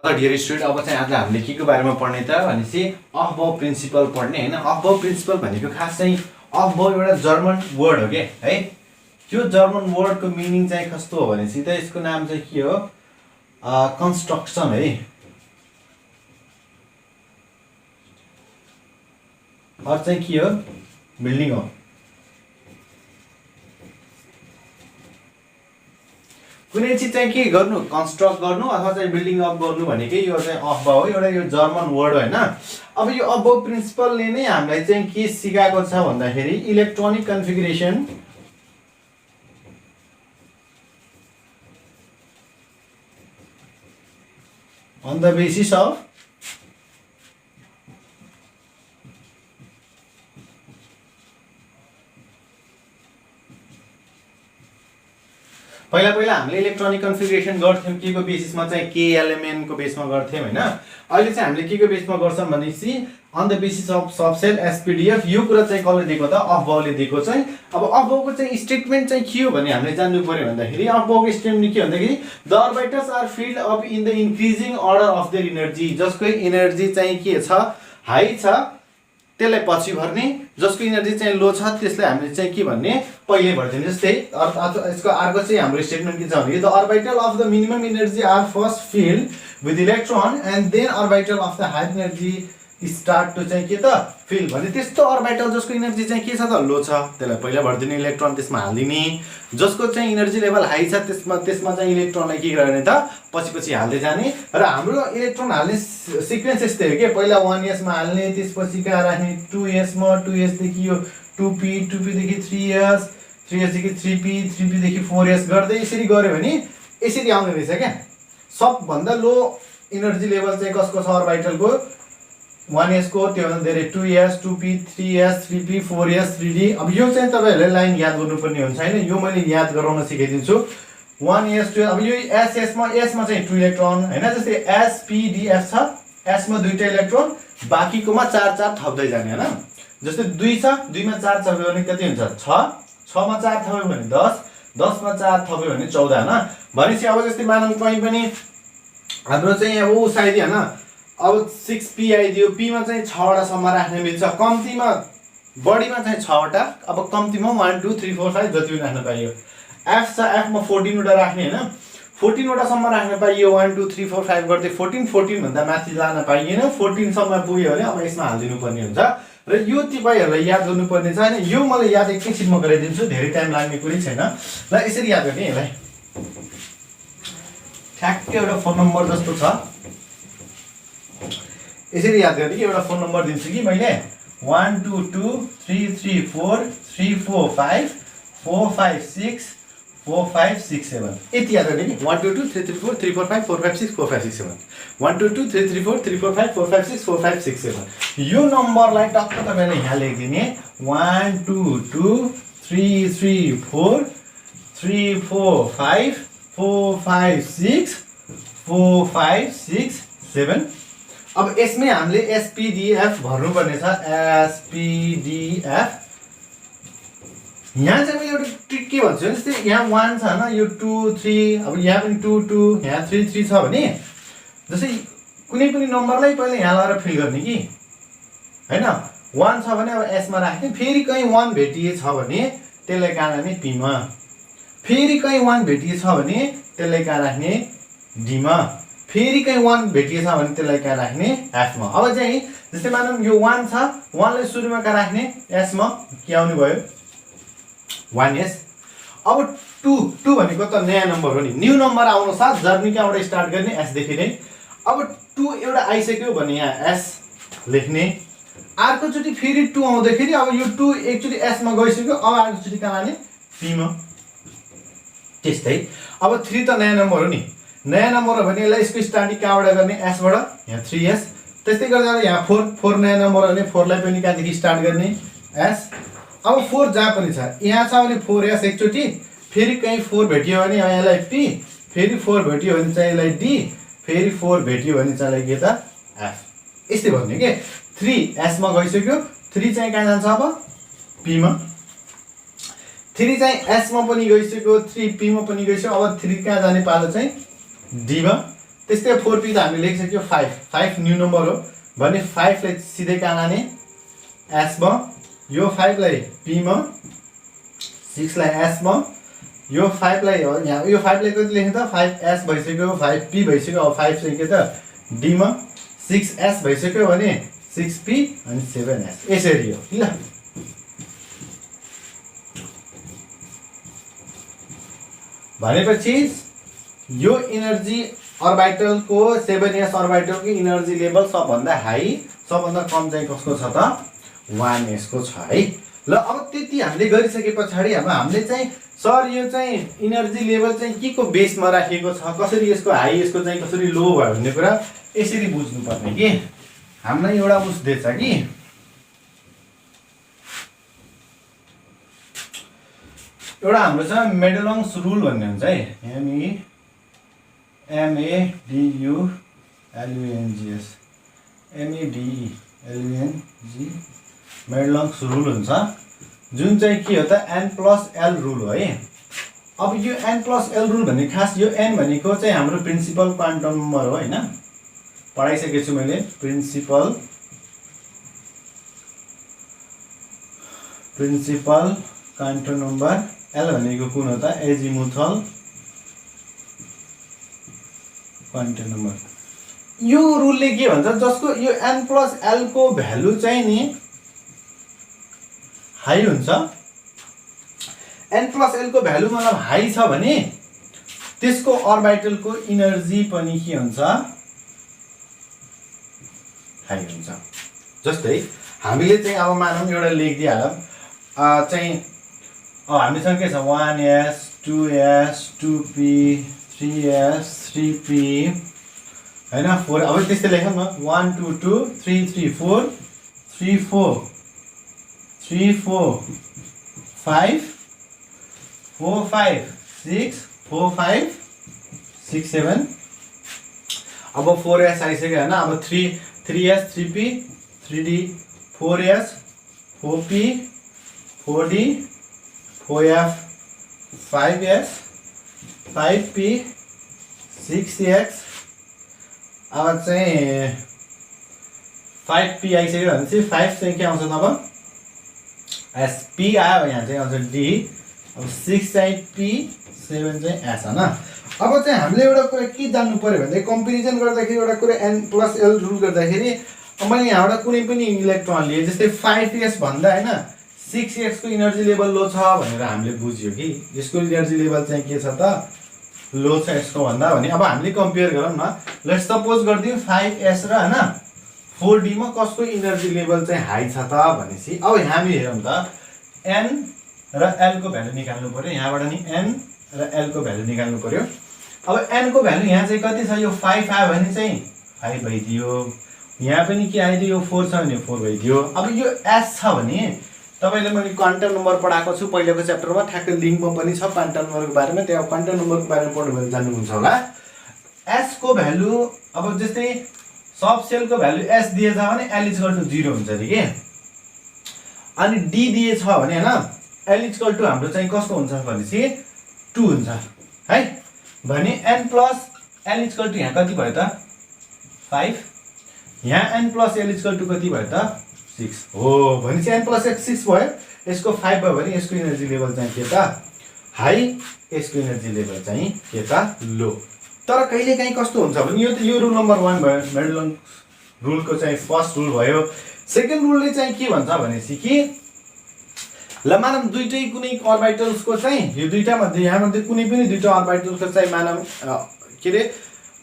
Dear student अब चाहिँ आज हामीले के को बारेमा पढ्ने त भनेपछि अफबाउ प्रिन्सिपल पढ्ने हैन। अफबाउ प्रिन्सिपल भनेको खास चाहिँ अफबाउ एउटा जर्मन वर्ड हो के है। त्यो जर्मन वर्डको मिनिङ चाहिँ कस्तो हो भनेपछि त यसको नाम चाहिँ के हो कन्स्ट्रक्सन है। अर्थ चाहिँ के हो बिल्डिङ हो। कुनै चिज चाहिँ के गर्नु कन्स्ट्रक्ट गर्नु अथवा चाहिँ बिल्डिङ अप गर्नु भनेकै यो चाहिँ अफबाउ हो। एउटा यो जर्मन वर्ड हो हैन। अब यो अफबाउ प्रिन्सिपलले नै हामीलाई चाहिँ के सिकाएको छ भन्दाखेरि electronic configuration on the basis of पहिला हामीले इलेक्ट्रोनिक कन्फिगरेसन गर्थ्यौं के को बेसिसमा चाहिँ KLMN को बेसमा गर्थ्यौं हैन। अहिले चाहिँ हामीले के को बेसमा गर्छौं भनेपछि on the basis of subshell SPDF। यो कुरा चाहिँ कसले दिएको त अफबाउले दिएको चाहिँ। अब अफबाउको चाहिँ स्टेटमेन्ट चाहिँ के हो भने हामीले जान्नु पर्यो भन्दाखेरि अफबाउको स्टेटमेन्ट के भन्दाखेरि the orbitals are filled up in the increasing order of their energy. जसको एनर्जी चाहिँ के छ हाई छ त्यसलाई पछि भर्ने, जसको एनर्जी चाहिँ लो छ त्यसलाई हामीले चाहिँ के भन्ने पहिले भर्दिने। जस्तै यसको अर्को चाहिँ हाम्रो स्टेटमेन्ट के छ भने the orbital of the minimum energy are first filled with electron and then orbital of the high energy start to चाहिँ के त फिल भने त्यस्तो अर्बिटल जसको एनर्जी चाहिँ के छ त लो छ त्यसलाई पहिला भर्दिने इलेक्ट्रोन त्यसमा हाल्दिने, जसको चाहिँ एनर्जी लेभल हाई छ त्यसमा चाहिँ इलेक्ट्रोनलाई के गर्ने त पछि हाल्दै जाने। र हाम्रो इलेक्ट्रोन हाल्ने सिक्वेन्स यस्तै हो के पहिला 1s मा हाल्ने, त्यसपछि कहाँ राख्ने 2s मा, 2s देखि यो 2p, 2p देखि 3s, 3s देखि 3p, 3p देखि 4s गर्दै यसरी गर्यो भने यसरी आउने रहेछ क्या। सबभन्दा लो एनर्जी लेभल चाहिँ कसको छ अर्बिटलको 1s को, त्योभन्दा धेरै 2s, 2p, 3s, 3p, 4s, 3d। अब यो चाहिँ तपाईहरुले लाइन याद गर्नुपर्ने हुन्छ हैन। यो मैले याद गराउन सिकाइदिन्छु 1s 2। अब यो s मा चाहिँ 2 इलेक्ट्रोन हैन। जस्तै SPDF छ, s मा 2टा इलेक्ट्रोन, बाकीकोमा 4 थप्दै जाने हैन। जस्तै 2 छ, 2 मा 4 थप्यो भने कति हुन्छ 6, 6 मा 4 थप्यो भने 10, 10 मा 4 थप्यो भने 14 हैन। भनेपछि अब जस्तै मानौं कहीं पनि हाम्रो चाहिँ अब उ साइड हैन अब 6p आइदियो, p मा चाहिँ 6 वटा सम्म राख्न मिल्छ, कम्तीमा बढीमा चाहिँ 6 वटा, अब कम्तीमा 1 2 3 4 5 जति पनि राख्न पाइयो। f छ, f मा 14 वटा राख्ने हैन, 14 वटा सम्म राख्न पाइयो। 1 2 3 4 5 गर्दै 14 भन्दा माथि लान पाइएन। 14 सम्म पुग्यो भने अब यसमा हाल्दिनु पर्ने हुन्छ। र यो तपाईहरुलाई याद गर्नुपर्ने छ हैन। यो मलाई याद एकैछिनमा गराइदिन्छु, धेरै टाइम लाग्ने कुरै छैन। ल यसरी याद गर्ने यसलाई ठ्याक्कै एउटा फोन नम्बर जस्तो छ, यसरी याद गर्ने कि एउटा फोन नम्बर दिन्छु कि मैले 1 2 2 3 3 4 3 4 5 4 5 6 4 5 6 7 यति याद गर्ने कि 1 2 2 3 3 4 3 4 5 4 5 6 4 5 6 7 1 2 2 3 3 4 3 4 5 4 5 6 4 5 6 7। यो नम्बरलाई टक्क तपाईले यहाँ लेखिदिने 1 2 2 3 3 4 3 4 5 4 5 6 4 5 6 7। अब यसमै हामीले SPDF भर्नु पर्ने छ। SPDF यहाँ चाहिँ मैले एउटा ट्रिक के भन्छु जस्तै यहाँ 1 छ हैन, यो 2 3, अब यहाँ पनि 2 2, यहाँ 3 3 छ भने जस्तै कुनै पनि नम्बरलाई पहिले यहाँ लगाएर फिल गर्ने कि हैन। 1 छ भने अब s मा राख्ने, फेरि कहीं 1 भेटिएछ भने त्यसलाई कहाँ राख्ने p मा, फेरि कहीं 1 भेटिएछ भने त्यसलाई कहाँ राख्ने d मा, फेरि कहीं 1 भेटिएछ भने त्यसलाई कहाँ राख्ने f मा। अब चाहिँ जस्तै मानौं यो 1 छ, 1 लाई सुरुमा कहाँ राख्ने s मा, के आउनु भयो 1s। अब 2 भनेको त नयाँ नम्बर हो नि, न्यू नम्बर आउनु साथ जर्नी कहाँबाट स्टार्ट गर्ने s देखि नै। अब 2 एउटा आइसक्यो भने यहाँ s लेख्ने, अर्को चोटी फेरि 2 आउँदाखेरि अब यो 2 एकचोटी s मा गइसक्यो, अब अर्को चोटी कहाँ लाने p मा। त्यस्तै अब 3 त नयाँ नम्बर हो नि, नयाँ नम्बर हो भने यसलाई यसको स्टार्टिङ कहाँबाट गर्ने s बाट, यहाँ 3s। त्यस्तै गर्दा यहाँ 4 नयाँ नम्बर हो भने 4 लाई पनि कहाँदेखि स्टार्ट गर्ने s। अब 4 जहाँ पनि छ, यहाँ छ भने 4s एकचोटी, फेरि कहीं 4 भेटियो भने यसलाई p, फेरि 4 भेटियो भने चाहिँ यसलाई d, फेरि 4 भेटियो भने चाहिँ के त f। यस्तै भन्ने के 3s मा गइसक्यो, 3 चाहिँ कहाँ जान्छ अब p मा, 3 चाहिँ s मा पनि गइसक्यो, 3 p मा पनि गइसक्यो, अब 3 कहाँ जाने पालो चाहिँ d मा, त्यस्तै 4p त हामीले लेखिसक्यो 5 न्यू नम्बर हो भने 5 लाई सिधै कहाँ लाने s मा, यो 5 लाई p मा, 6 लाई s मा, यो 5 लाई यहाँ यो 5 लाई कति लेख्ने त 5s भइसक्यो, 5p भइसक्यो, अब 5 चाहिँ के त d मा, 6s भइसक्यो भने 6p अनि 7s यसरी हो ल। भनेपछि यो इनर्जी अर्बिटलको 7s अर्बिटलको इनर्जी लेभल सबभन्दा हाई, सबभन्दा कम चाहिँ कसको छ त 1s को छ है। ल अब त्यति हामीले गरिसके पछाडि अब हामीले चाहिँ सर यो चाहिँ इनर्जी लेभल चाहिँ के को बेसमा राखिएको छ, कसरी यसको हाई यसको चाहिँ कसरी लो भयो भन्ने कुरा यसरी बुझ्नु पर्ने कि हामीलाई एउटा उद्देश्य छ कि एउटा हाम्रो छ मेडलङ्स रुल भन्ने हुन्छ है, MEDULUNGS मेडलङ्स रुल हुन्छ जुन चाहिँ के हो त n+l रुल हो है। अब यो n+l रुल भन्ने खास यो n भनेको चाहिँ हाम्रो प्रिन्सिपल क्वान्टम नम्बर हो हैन, पढाइसकेको छु मैले। प्रिन्सिपल क्वान्टम नम्बर, l भनेको कुन हो त एजिमुथल क्वान्टम नम्बर। यो रुलले के भन्छ जसको यो n+l को भ्यालु चाहिँ नि हाई हुन्छ, n+l को भ्यालु मतलब हाई छ भने त्यसको अर्बिटलको इनर्जी पनि के हुन्छ हाई हुन्छ। जस्तै हामीले चाहिँ अब मानौँ एउटा लेखिदिइहालौँ चाहिँ हामीसँग के छ 1s 2s 2p 3s 3p हैन 4, अब त्यस्तै लेखौँ न 1 2 2 3 3 4 3 4 3 4 5 4 5 6 4 5 6 7, अब 4s आइसक्यो हैन। अब 3s 3p 3d 4s 4p 4d 4f 5s 5p 6x, अब चाहिँ 5p आइसक्यो भने चाहिँ 5 चाहिँ के आउँछ तब sp आयो, यहाँ चाहिँ आउँछ d, अब 6 चाहिँ p 7 चाहिँ s हैन। अब चाहिँ हामीले एउटा कुरा के जान्नु पर्यो भने कम्पेरिजन गर्दाखेरि एउटा कुरा n+l रुल गर्दाखेरि मैले यहाँबाट कुनै पनि इलेक्ट्रोन लिए जस्तै 5s भन्दा हैन 6x को इनर्जी लेभल लो छ भनेर हामीले बुझ्यो कि यसको इनर्जी लेभल चाहिँ के छ त लो छ यसको भन्दा भने। अब हामीले कम्पेयर गरौँ न, लेट्स सपोज गर्दियौ 5s र हैन 4d मा कसको इनर्जी लेभल चाहिँ हाई छ त भनेसी अब हामी हेरौँ त n र l को भ्यालु निकाल्नु पर्यो, यहाँबाट नि n र l को भ्यालु निकाल्नु पर्यो। अब n को भ्यालु यहाँ चाहिँ कति छ, यो 5 आयो भने चाहिँ 5 भइदियो, यहाँ पनि के आइदियो यो 4 छ भने 4 भइदियो। अब यो s छ भने तपाईले मैले क्वान्टम नम्बर पढाएको छु पहिलेको च्याप्टरमा, ठ्याक्कै लिंकमा पनि छ क्वान्टम नम्बरको बारेमा, त्यहाँ क्वान्टम नम्बरको बारेमा पढ्नु भने जान्नुहुन्छ होला। s को भ्यालु अब जस्तै सब सेलको भ्यालु s दिएछ भने l = 0 हुन्छ नि के, अनि d दिएछ भने हैन l = हाम्रो चाहिँ कस्तो हुन्छ भनेपछि 2 हुन्छ है। भने n plus l = यहाँ कति भयो त 5, यहाँ n plus l = कति भयो त 6 हो। भनेपछि n plus 6 भयो, यसको 5 भयो भने यसको इनर्जी लेभल चाहिँ के त हाई, यसको इनर्जी लेभल चाहिँ के त लो। तर कहिलेकाहीँ कस्तो हुन्छ भने यो रुल नम्बर 1 भयो, मेडलङ्स रुलको चाहिँ फर्स्ट रुल भयो। सेकेन्ड रुलले चाहिँ के भन्छ भनेपछि कि ल मानौँ दुईटै कुनै अर्बिटल्सको चाहिँ यो दुईटा मध्ये यहाँ मध्ये कुनै पनि दुईटा अर्बिटल्सको चाहिँ मानौँ के रे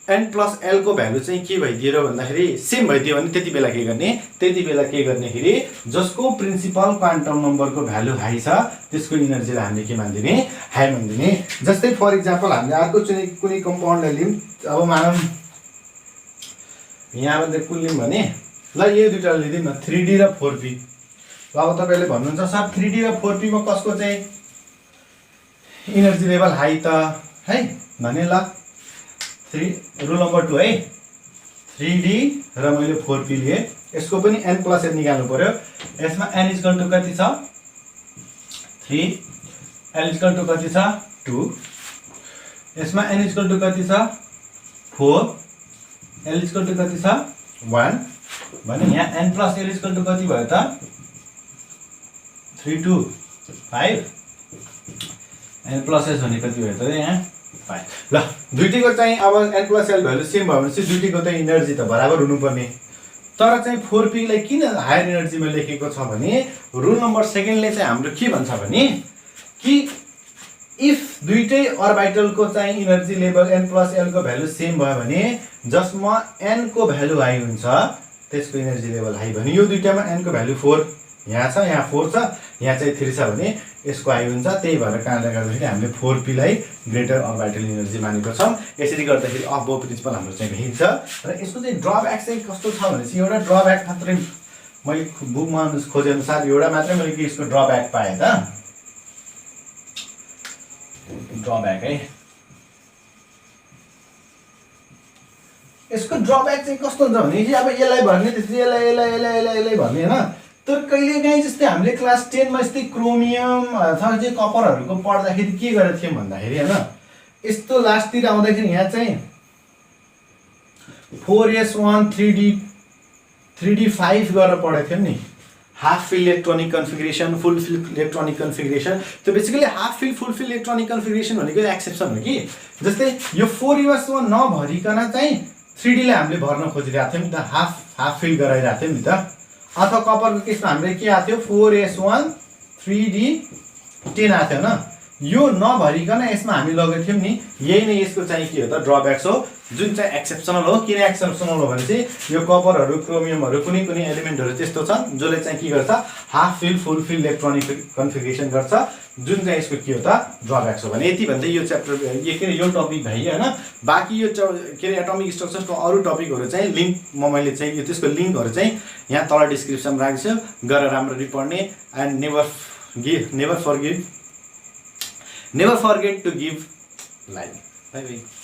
n+l को भ्यालु चाहिँ के भइदियो भन्दाखेरि सेम भइदियो भने त्यति बेला के गर्ने, त्यति बेला के गर्नेखेरि जसको प्रिन्सिपल क्वान्टम नम्बरको भ्यालु हाई छ त्यसको इनर्जीलाई हामीले के मान्दिने हाई मान्दिने। जस्तै फर इक्जाम्पल हामीले अर्को चाहिँ कुनै कम्पाउन्डलाई लियौँ, अब मानौँ यहाँ मध्ये कुन लियौँ भने ल यो दुईटा लिदिउँ न 3d र 4p। अब तपाईले भन्नुहुन्छ सर 3d र 4p मा कसको चाहिँ इनर्जी लेभल हाई त है भने ल रुल नम्बर 2 है 3d र मैले 4p लिए, यसको पनि n+l निकाल्नु पर्यो। यसमा n = कति छ 3, l = कति छ 2, यसमा n = कति छ 4, L इक्वल टु कति छ 1 भने यहाँ n plus L equal to कति भयो त 3 2 5 n प्लस s भने कति भयो त यहाँ 5 ल दुईटैको चाहिँ अब n plus l value same भयो भने चाहिँ दुईटैको चाहिँ इनर्जी त बराबर हुनुपर्ने तर चाहिँ 4p लाई किन हायर इनर्जीमा लेखेको छ भने रुल नम्बर 2 ले चाहिँ हाम्रो के भन्छ भने कि इफ दुईटै अर्बिटलको चाहिँ energy level n plus l को भ्यालु सेम भयो भने जसमा n को भ्यालु हाई हुन्छ त्यसको इनर्जी लेभल हाई भने यो दुईटामा n को भ्यालु 4 यहाँ छ यहाँ 4 छ यहाँ चाहिँ 3 छ भने यसको हाई हुन्छ त्यही भएर कारणले गर्दाखेरि हामीले 4p लाई ग्रेटर अर्बिटल इनर्जी मानेको छौं यसरी गर्दाखेरि अफ बो प्रिन्सिपल हाम्रो चाहिँ भेटिन्छ र यसको चाहिँ ड्रब्याक चाहिँ कस्तो छ भने चाहिँ एउटा ड्रब्याक मात्रै मैले बुकमा खोजे अनुसार एउटा मात्रै मैले यसको ड्रब्याक पाएँ त ड्रब्याक है यसको ड्रब्याक चाहिँ कस्तो हुन्छ भने अब यसलाई भर्ने त्यसै यसलाई भर्ने हैन तर कहिलेकाहीँ जस्तै हामीले क्लास 10 मा यस्तै क्रोमियम अथवा चाहिँ कपरहरुको पढ्दाखेरि के गरेको थियौं भन्दाखेरि हैन यस्तो लास्टतिर आउँदाखेरि यहाँ चाहिँ 4s1 3d5 गरेर पढेको थियौं नि हाफ फिल इलेक्ट्रोनिक कन्फिगरेसन फुल फिल इलेक्ट्रोनिक कन्फिगरेसन त्यो बेसिकली हाफ फिल फुल फिल इलेक्ट्रोनिक कन्फिगरेसन भनेको एक्सेप्सन हो कि जस्तै यो 4s1 नभरिकन चाहिँ 3d लाई हामीले भर्न खोजिरहेको थियौं नि त हाफ फिल गराइरहेको थियौं नि त अथवा कपरको केसमा हामीले के आथ्यो 4s1 3d10 आथ्यो न यो नभरिकन यसमा हामी लगेको थियौं नि यही नै यसको चाहिँ के हो त ड्रब्याक्स हो जुन चाहिँ एक्सेप्सनल हो किन एक्सेप्सनल हो भने चाहिँ यो कपरहरु क्रोमियमहरु कुनै कुनै एलिमेन्टहरु त्यस्तो छन् जसले चाहिँ के गर्छ हाफ फिल फुल फिल इलेक्ट्रोनिक कन्फिगरेसन गर्छ जुन चाहिँ यसको के हो त ड्रब्याक्स हो भने यति भन्दै यो च्याप्टर यो टपिक भयो हैन बाकी यो के रे एटोमिक स्ट्रक्चर्सको अरु टपिकहरु चाहिँ लिंक मैले चाहिँ यो त्यसको लिंकहरु चाहिँ यहाँ तल डिस्क्रिप्सनमा राखेको छु गरेर राम्ररी पढ्ने and never forget to give life. Bye bye.